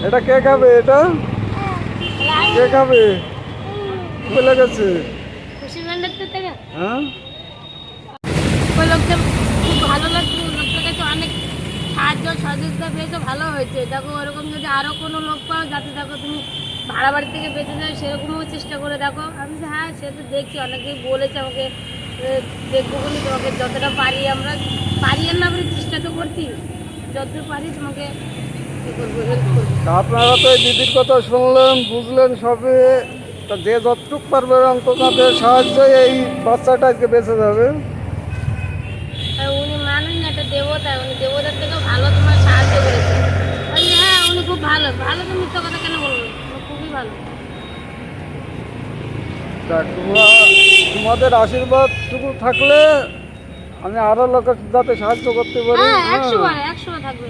এটা কে খাবে? এটা কে খাবে? বলে গেছে খুশি ভান্ডার থেকে হ্যাঁ ওই লোকটা খুব ভালো লাগছে। লোকটার কাছে অনেক সাহায্য সহযোগিতা পেয়েছে, ভালো হয়েছে। দেখো ওরকম যদি আরও কোনো লোক পাও যাতে দেখো তুমি ভাড়া বাড়ি থেকে বেঁচে যাও, সেরকমও চেষ্টা করে দেখো। আমি যে হ্যাঁ সে তো দেখছি, অনেকেই বলেছে আমাকে দেখবো বলে। তোমাকে যতটা পারি, আমরা পারি আর না পারি চেষ্টা তো করছি, যতটা পারি তোমাকে করবো, হেল্প করবো। তা আপনারা তো এই দিদির কথা শুনলেন, বুঝলেন সবে। তা যে যতটুক পারবে আপনাদের সাহায্যে এই বাচ্চাটা আজকে বেঁচে যাবে। আর উনি মানুষ না, একটা দেবতা, উনি দেবতার থেকেও ভালো তোমার সাহায্য করেছে। আমি হ্যাঁ উনি খুব ভালো। ভালো তো মিথ্যা কথা কেন বলবো, উনি খুবই ভালো। তা তোমাদের আশীর্বাদটুকু থাকলে আমি আরো লোকের যাতে সাহায্য করতে পারি। হ্যাঁ 100 বার থাকবে।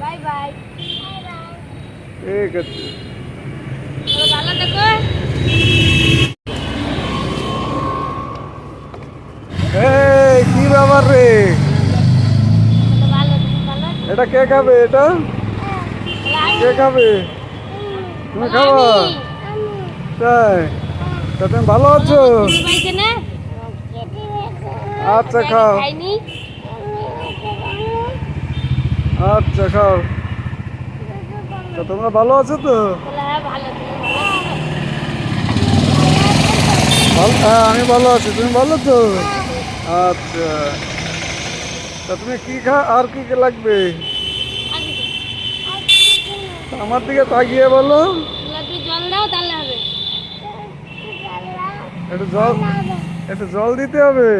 Bye bye. ঠিক আছে। ভালো দেখো। এই কি ব্যাপার রে? ভালো ভালো। এটা কে খাবে? এটা কে খাবে? তুমি খাবো? তাই? তা তুমি ভালো আছো? আচ্ছা খাও, আচ্ছা খাও। তা তোমরা ভালো আছো তো? হ্যাঁ আমি ভালো আছি, তুমি ভালো তো? আচ্ছা, তা তুমি কি আর কি কি লাগবে? আমার দিকে তাকিয়ে বলো। জল দাও তাহলে হবে। একটু জল দিতে হবে।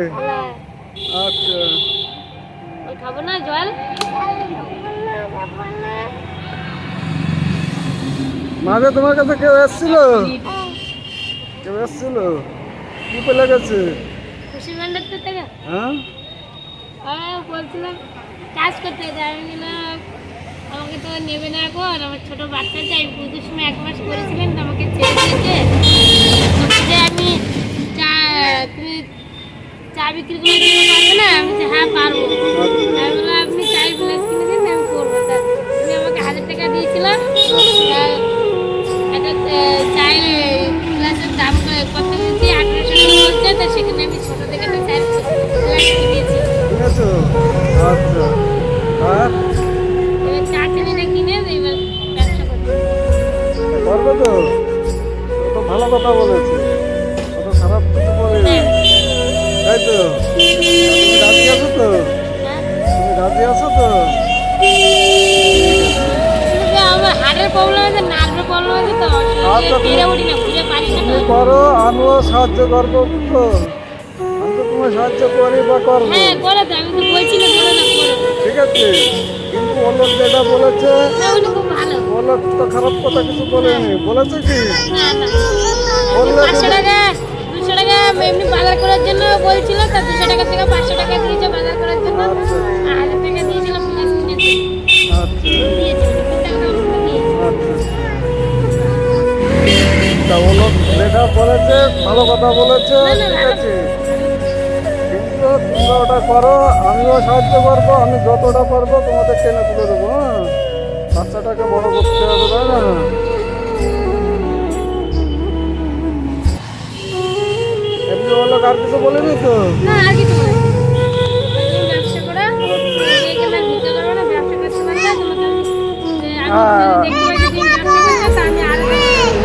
আচ্ছা খাবো না জল। মাঝে তোমার কাছে কেউ এসেছিল? কেউ এসেছিল? কি পেলে গেছে? খুশি ভান্ডার থেকে হ্যাঁ বলছিলাম কাজ করতে যাইলাম, আমাকে তো নেবে না এখন। আমার ছোট বাচ্চা চাই, পুজোর সময় 1 মাস করেছিলেন তো আমাকে ছেড়ে দিয়েছে। যে আমি তুমি চা বিক্রি করে দিতে পারবে না? আমি যে হ্যাঁ পারবো। আমি বললাম আপনি চায়ের গ্লাস কিনে দিন, আমি করবো। তা তুমি আমাকে 1000 টাকা দিয়েছিলাম। একটা চায়ের গ্লাসের দাম কত দিয়েছি? 1800 টাকা বলছে। তা সেখানে আমি ছোটো থেকে একটা চায়ের গ্লাস কিনেছি। আচ্ছা আর এবার চা চিনিটা কিনে এবার ব্যবসা করতে করবে তো? তো ভালো কথা বলেছে, অত খারাপ কিছু বলেনি, তাই তো? তুমি রাজি আছো তো? তুমি রাজি আছো তো? আমার হার্টের প্রবলেম আছে, নার্ভের প্রবলেম আছে, তো বেড়ে উঠি না, ঘুরে পারি না। তুমি করো, আমিও সাহায্য করবো তো। আমি তো তোমার সাহায্য করি বা করবো। হ্যাঁ করে তো, আমি তো বলছি না করে না, করে ঠিক আছে, কিন্তু ও লোক যেটা বলেছে, না উনি খুব ভালো। ও লোক তো খারাপ কথা কিছু বলেনি। বলেছে কি? না না বললে 500 টাকা 200 টাকা এমনি বাজার করার জন্য বলছিল। তা 200 টাকা থেকে 500 টাকা দিয়েছে বাজার করার জন্য। 1000 টাকা দিয়েছিল প্লাস কিনেছে। আচ্ছা দিয়েছে আচ্ছা। তা ও লোক যেটা বলেছে ভালো কথা বলেছে, ঠিক আছে। কিন্তু তোমরা ওটা করো, আমিও সাহায্য করবো। আমি যতটা পারবো তোমাদের টেনে তুলে দেবো। হ্যাঁ, বাচ্চাটাকে বড় করতে হবে, তাই না? এমনি ও লোক আর কিছু বলেনি তো? না আর কিছু না। তুমি ব্যবসা করো, এখানে ভিডিও করো না, ব্যবসা করতে পারলে তোমাকে আমি দেখতে পাই যে তুমি ব্যবসা করছো, তা আমি আরো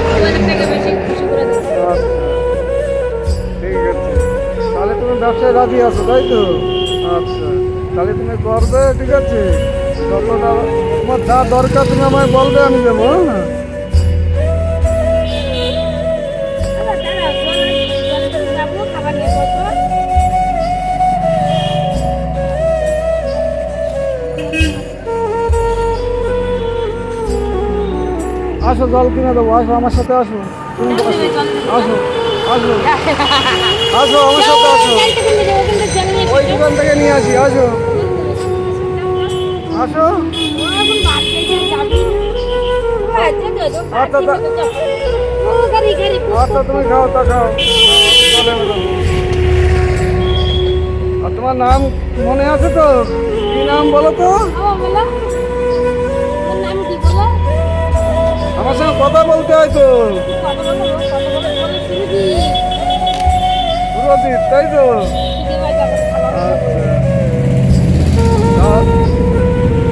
2000 টাকা বেশি খুশি করে দেবো। আচ্ছা ঠিক আছে, তাহলে তুমি ব্যবসায় রাজি আছো, তাই তো? আচ্ছা তাহলে তুমি করবে, ঠিক আছে। যতটা তোমার যা দরকার তুমি আমায় বলবে, আমি দেবো। হ্যাঁ খাবার নিয়ে বসবো। আসো, জল কিনে দেবো। আসো আমার সাথে, আসো তুমি, আসো আসো আসো আমার সাথে আসো। ওই দোকান থেকে নিয়ে আসি, আসো আসো। আচ্ছা আচ্ছা তুমি খাও, তা খাও। আর তোমার নাম মনে আছে তো? কি নাম বলো তো? আমার সঙ্গে কথা বলতে হয় তো। কত বলো বলে শুরুজি সুরজিৎ, তাই তো? খিদে পাই যাবে খাবার আচ্ছা,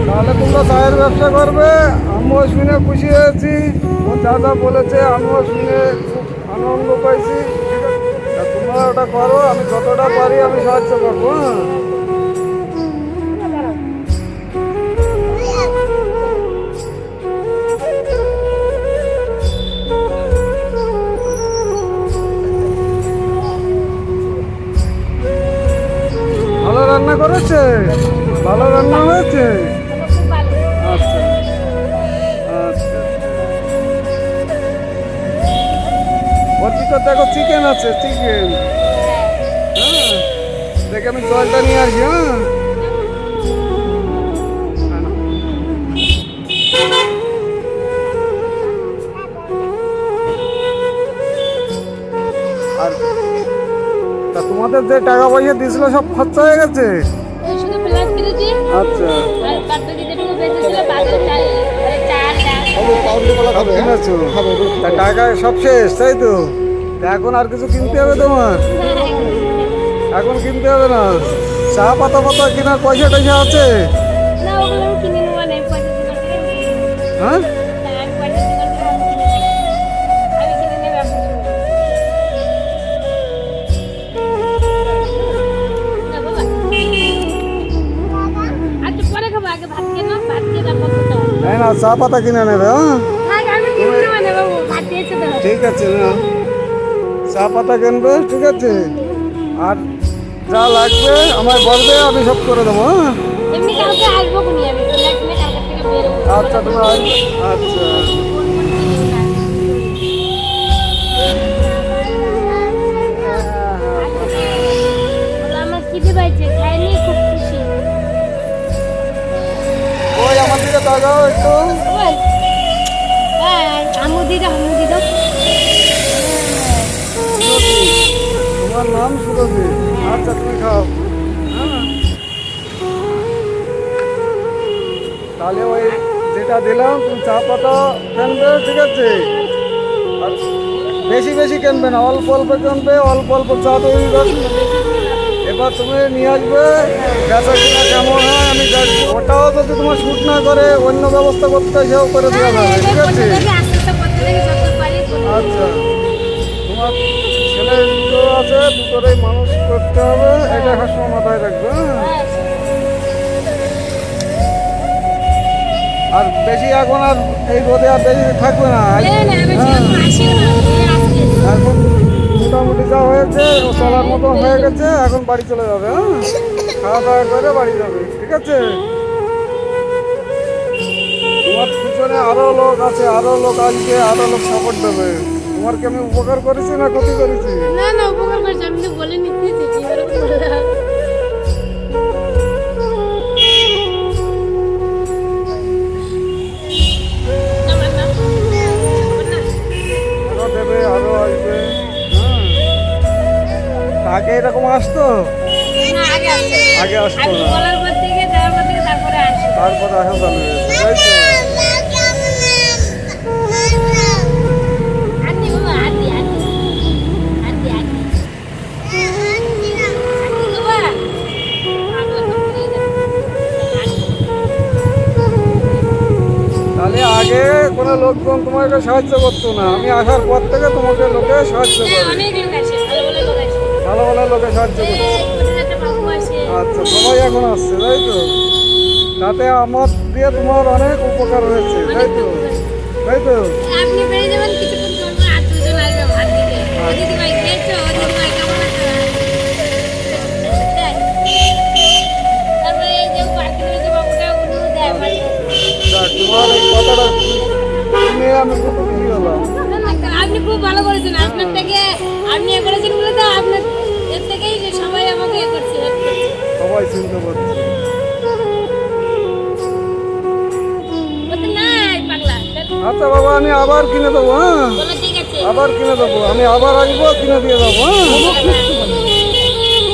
তাহলে তোমরা চায়ের ব্যবসা করবে। আমিও শুনে খুশি হয়েছি, ও যা যা বলেছে আমিও শুনে খুব আনন্দ পাইছি। ঠিক আছে, তা তোমরা ওটা করো, আমি যতটা পারি আমি সাহায্য করবো। হ্যাঁ, ভালো রান্না করেছে, ভালো রান্না হয়েছে। খুব ভালো আচ্ছা আচ্ছা, ওর ভিতর দেখো চিকেন আছে, চিকেন। হ্যাঁ, দেখে আমি জলটা নিয়ে আসি। হ্যাঁ, আর তা তোমাদের যে টাকা পয়সা দিয়েছিল সব খরচা হয়ে গেছে? ওই শুধু প্লাস কিনেছি আচ্ছা, আর বাদ বাকি যেটুকু বেঁচেছিল বাজারে চাল মানে চাল ডাল সব কিনেছো? তা টাকা সব শেষ, তাই তো? তা এখন আর কিছু কিনতে হবে তোমার? এখন কিনতে হবে না, চা পাতা পাতা কেনার পয়সা টয়সা আছে? না ওগুলো আমি কিনে নেবো না পয়সা জোগাড় করে আমি কিনে নেবো। হ্যাঁ, না, আমি পয়সা জোগাড় করে আমি কিনে নেবো। আমি কিনে নেবো আপনি শুনুন। না বাবা আচ্ছা পরে খাবো, আগে ভাত খেয়ে নাও, ভাত খেয়ে তারপর খেতে হবে। তাই না, চা পাতা কিনে নেবে। হ্যাঁ, থাক, আমি কিনে নেবো না বাবু, ভাত দিয়েছে তো। ঠিক আছে, না চা পাতা কিনবে, ঠিক আছে? আর যা লাগবে আমায় বলবে, আমি সব করে দেবো। হ্যাঁ, এমনি কালকে আসবো খুনি আমি, তো লাগলে কালকে থেকে বেরোবো। আচ্ছা তুমি আসবে। আচ্ছা, বলো, আমার খিদে পাইছে, খাইনি, খুব খুশি। ওই আমার দিকে তাকাও একটু। ওই, হ্যাঁ, আমুদি দাও, আমুদি দাও। সুরজিৎ, তোমার নাম সুরজিৎ? আচ্ছা তুমি খাও। হ্যাঁ, তাহলে ওই যেটা দিলাম তুমি চা পাতা কিনবে, ঠিক আছে? আর বেশি বেশি কিনবে না, অল্প অল্প কিনবে, অল্প অল্প চা তৈরি করবে। এবার তুমি নিয়ে আসবে, বেচা কিনা কেমন হয় আমি দেখবো। ওটাও যদি তোমার শ্যুট না করে অন্য ব্যবস্থা করতে হয় সেও করে দেওয়া যাবে, ঠিক আছে? আস্তে আস্তে করতে দেখি যত পারি করতে। আচ্ছা, তোমার ছেলে দুটো আছে, দুটোরেই মানুষ করতে হবে, এটা সবসময় মাথায় রাখবে। হ্যাঁ, আর বেশি এখন আর এই রোদে আর বেশি থাকবে না। না, না, আমি হ্যাঁ, সেরকম আসিও না, এই আজকে। এখন মোটামুটি যা হয়েছে ও চলার মতো হয়ে গেছে, এখন বাড়ি চলে যাবে। হ্যাঁ, খাওয়া দাওয়া করে বাড়ি যাবে, ঠিক আছে? তোমার পিছনে আরো লোক আছে, আরো লোক আসবে, আরো লোক সাপোর্ট দেবে। তোমার কি আমি উপকার করেছি না ক্ষতি করেছি? না না উপকার করছি, আমি তো বলে নিতেছি কি এরকম বললাম। না, না, না, না। আরো দেবে, আরো আসবে। হ্যাঁ, আগে এরকম আসতো? না, আগে আসতো। আগে আসতো আমি না, বলার পর থেকে যাওয়ার পর থেকে তারপরে আসে। তারপরে আসা চালু হয়েছে, তাই তো? আন্টি বাবা, aunty aunty aunty aunty aunty বাবা, পাগলা তো হয়ে যাচ্ছে। আন্টি। তাহলে আগে কোনো লোকজন তোমাকে সাহায্য করতো না, আমি আসার পর থেকে তোমাকে লোকে সাহায্য হ্যাঁ, করে, অনেক লোক আসে, ভালো ভালো লোক আসে। ভালো ভালো লোকে সাহায্য করছে। এই ছোট একটা বাবু আসে। আচ্ছা, সবাই এখন আসছে, তাই তো? তাতে আমার দিয়ে তোমার অনেক উপকার হয়েছে, তাই তো? তাই তো? আপনি বেরিয়ে যাবেন কিছুক্ষণ পর আর দুজন আসবে ভাত দিতে। ও দিদিভাই খেয়েছো? ও দিদিভাই কেমন আছো? দেয়। তারপরে এই যে পার্কে রয়েছে বাবুটা উনি দেয় মাঝে মাঝে। যাক, তোমার এই কথাটা শুনে আমি খুব খুশি হলাম। না, না, আপনি খুব ভালো করেছেন, আপনার থেকে আপনি এ করেছেন বলে তো আপনার এর থেকেই যে সবাই আমাকে এ করছে, help করছে। সবাই চিনতে পারছে। বলতে নাই পাগলা। আচ্ছা বাবা, আমি আবার কিনে দেবো। হ্যাঁ, বলো ঠিক আছে। আবার কিনে দেবো, আমি আবার আসবো, কিনে দিয়ে যাবো। হ্যাঁ,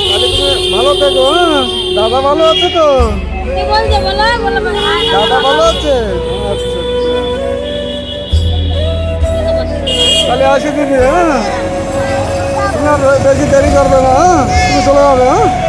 তাহলে তুমি ভালো থেকো। হ্যাঁ, দাদা ভালো আছে তো? কি বলছে বলো, বলো বলো। দাদা ভালো আছে? আচ্ছা, আসি দিদি, হ্যাঁ? তুমি আর বেশি দেরি করবে না, হ্যাঁ? তুমি চলে যাবে, হ্যাঁ?